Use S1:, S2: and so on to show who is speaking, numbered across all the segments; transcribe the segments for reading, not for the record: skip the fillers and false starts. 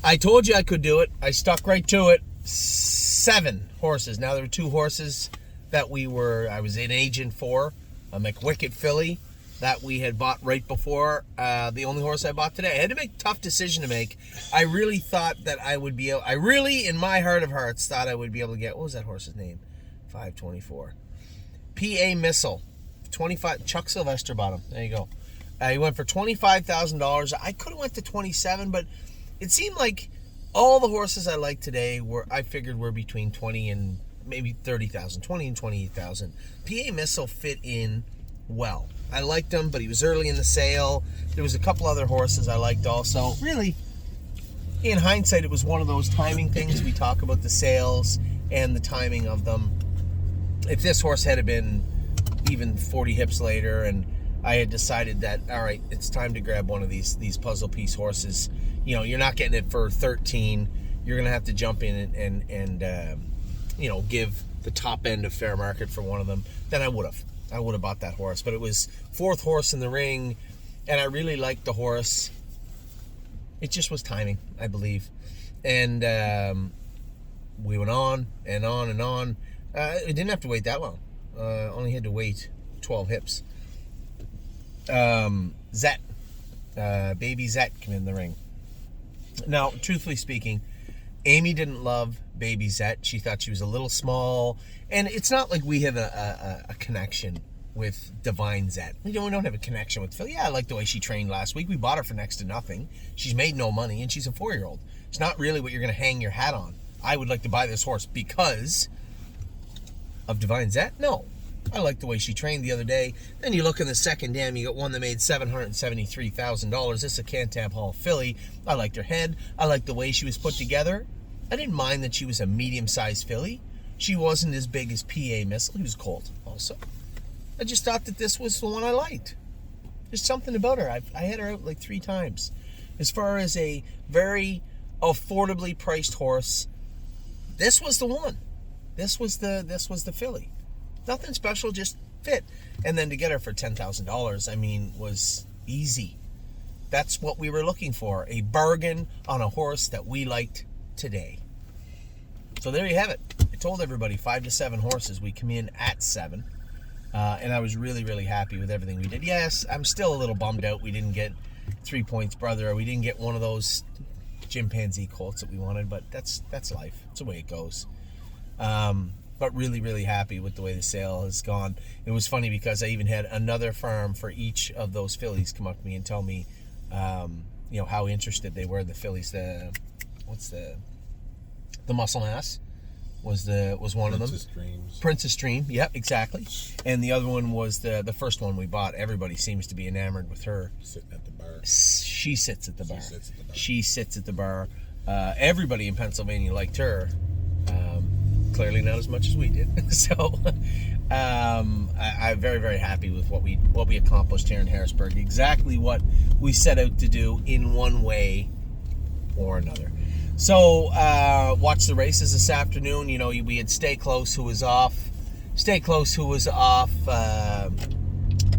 S1: I told you I could do it. I stuck right to it. 7 horses. Now, there were 2 horses that I was an agent for. A McWicked filly that we had bought right before the only horse I bought today. I had to make a tough decision to make. I really thought that I would be able... I really, in my heart of hearts, thought I would be able to get... What was that horse's name? 524. PA Missile. 25... Chuck Sylvester bought him. There you go. He went for $25,000. I could have went to 27, but it seemed like all the horses I liked today I figured were between 20 and maybe 30,000, 20 and 28,000. PA Missile fit in well. I liked him, but he was early in the sale. There was a couple other horses I liked also. Really, in hindsight, it was one of those timing things. We talk about the sales and the timing of them. If this horse had been even 40 hips later and I had decided that, all right, it's time to grab one of these puzzle piece horses. You know, you're not getting it for 13. You're going to have to jump in and give the top end of fair market for one of them. Then I would have bought that horse. But it was 4th horse in the ring, and I really liked the horse. It just was timing, I believe. And we went on and on and on. It didn't have to wait that long. Only had to wait 12 hips. Zet, baby Zet came in the ring. Now, truthfully speaking, Amy didn't love baby Zet. She thought she was a little small, and it's not like we have a connection with Divine Zet. We don't have a connection with Phil. Yeah, I like the way she trained last week. We bought her for next to nothing. She's made no money, and she's a 4-year-old. It's not really what you're going to hang your hat on. I would like to buy this horse because of Divine Zet? No. I like the way she trained the other day. Then you look in the second dam, you got one that made $773,000. This is a Cantab Hall filly. I liked her head. I liked the way she was put together. I didn't mind that she was a medium-sized filly. She wasn't as big as PA Missile. He was colt also. I just thought that this was the one I liked. There's something about her. I had her out like 3 times. As far as a very affordably priced horse, this was the one. This was the filly. Nothing special, just fit. And then to get her for $10,000, I mean, was easy. That's what we were looking for. A bargain on a horse that we liked today. So there you have it. I told everybody 5 to 7 horses. We come in at 7. And I was really, really happy with everything we did. Yes, I'm still a little bummed out we didn't get 3 Points Brother, or we didn't get one of those chimpanzee colts that we wanted, but that's life. It's the way it goes. But really, really happy with the way the sale has gone. It was funny because I even had another farm for each of those fillies come up to me and tell me, how interested they were in the fillies. The Muscle Mass was one of them. Princess Dream. Yep, exactly. And the other one was the first one we bought. Everybody seems to be enamored with her.
S2: Sitting at the bar.
S1: She sits at the bar. She sits at the bar. Everybody in Pennsylvania liked her. Clearly not as much as we did. So I'm very, very happy with what we accomplished here in Harrisburg. Exactly what we set out to do in one way or another. So watch the races this afternoon. You know, we had Stay Close, who was off.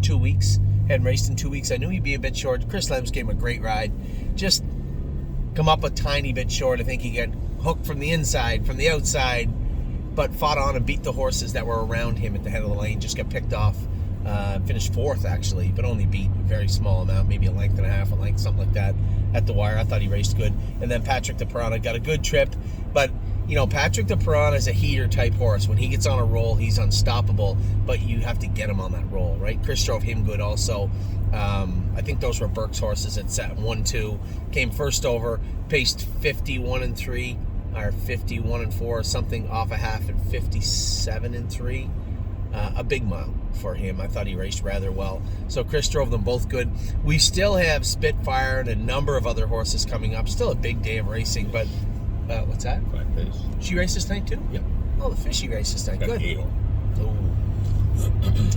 S1: 2 weeks. Hadn't raced in 2 weeks. I knew he'd be a bit short. Chris Lems gave him a great ride. Just come up a tiny bit short. I think he got hooked from the inside, from the outside, but fought on and beat the horses that were around him at the head of the lane. Just got picked off. Finished 4th, actually, but only beat a very small amount, maybe a length and a half, something like that, at the wire. I thought he raced good. And then Patrick de Piranha got a good trip. But, Patrick de Piranha is a heater-type horse. When he gets on a roll, he's unstoppable, but you have to get him on that roll, right? Chris drove him good also. I think those were Burke's horses at 1-2. Came first over, paced 51-3. Or 51-4, something off a half at 57-3. A big mile for him. I thought he raced rather well. So Chris drove them both good. We still have Spitfire and a number of other horses coming up. Still a big day of racing, but what's that?
S2: 5 days.
S1: She races tonight too?
S2: Yep.
S1: Oh, the Fishy races tonight.
S2: Got
S1: Good.
S2: 8.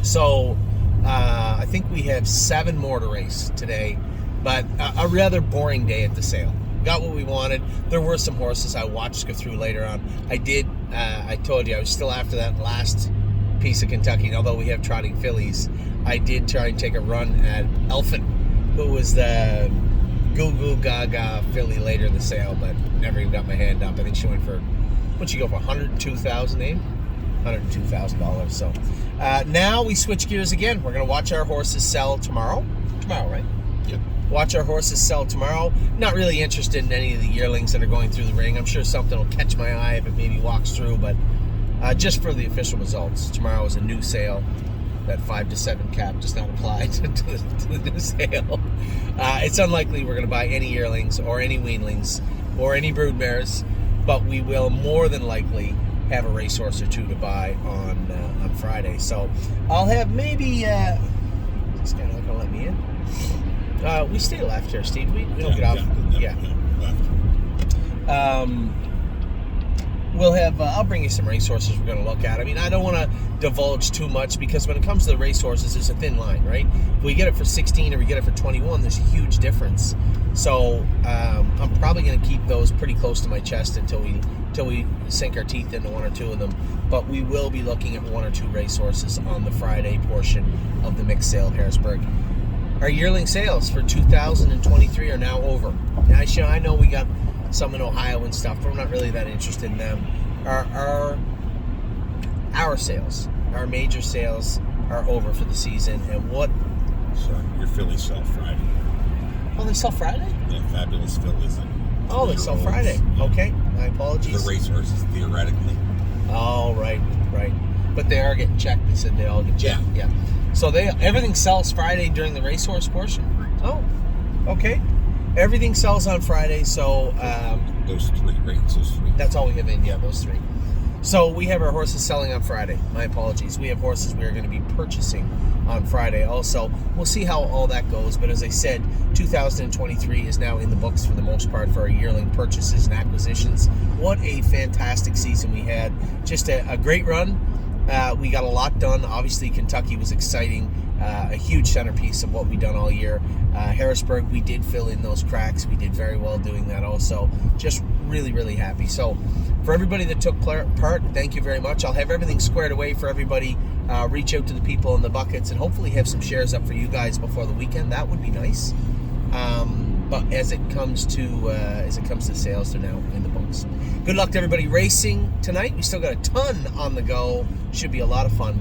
S1: So I think we have 7 more to race today, but a rather boring day at the sale. Got what we wanted. There were some horses I watched go through later on. I told you I was still after that last piece of Kentucky. And although we have trotting fillies, I did try and take a run at Elfin, who was the goo goo gaga filly later in the sale, but never even got my hand up. I think she went for, what'd she go for, $102,000, Abe? $102,000. So now we switch gears again. We're going to watch our horses sell tomorrow. Tomorrow, right?
S2: Yep.
S1: Watch our horses sell tomorrow. Not really interested in any of the yearlings that are going through the ring. I'm sure something will catch my eye if it maybe walks through, but just for the official results. Tomorrow is a new sale. That 5 to 7 cap does not apply to the new sale. It's unlikely we're going to buy any yearlings or any weanlings or any broodmares, but we will more than likely have a racehorse or two to buy on Friday. So I'll have maybe this guy not gonna let me in. We stay left here, Steve. We don't get off. Yeah. Left. We'll have. I'll bring you some racehorses we're going to look at. I mean, I don't want to divulge too much because when it comes to the racehorses, there's a thin line, right? If we get it for 16 or we get it for 21, there's a huge difference. So I'm probably going to keep those pretty close to my chest until we sink our teeth into one or two of them. But we will be looking at one or two racehorses on the Friday portion of the mixed sale of Harrisburg. Our yearling sales for 2023 are now over. Now, I know we got some in Ohio and stuff, but I'm not really that interested in them. Our sales, our major sales are over for the season. And what?
S2: Sorry, your fillies sell Friday.
S1: Oh, they sell Friday?
S2: Yeah, fabulous fillies.
S1: Oh, they sell Friday. Yeah. Okay, my apologies.
S2: The racehorses, theoretically.
S1: Oh, right. But they are getting checked. They said they all get checked. Yeah. So everything sells Friday during the racehorse portion. Oh, okay. Everything sells on Friday, so
S2: those three.
S1: That's all we have in. Yeah, those three. So we have our horses selling on Friday. My apologies. We have horses we are going to be purchasing on Friday also. We'll see how all that goes. But as I said, 2023 is now in the books for the most part for our yearling purchases and acquisitions. What a fantastic season we had. Just a great run. We got a lot done. Obviously, Kentucky was exciting. A huge centerpiece of what we've done all year. Harrisburg, we did fill in those cracks. We did very well doing that also. Just really, really happy. So for everybody that took part, thank you very much. I'll have everything squared away for everybody. Reach out to the people in the buckets and hopefully have some shares up for you guys before the weekend. That would be nice. But as it comes to sales, they're now in the books. Good luck to everybody racing tonight. We still got a ton on the go. Should be a lot of fun.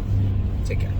S1: Take care.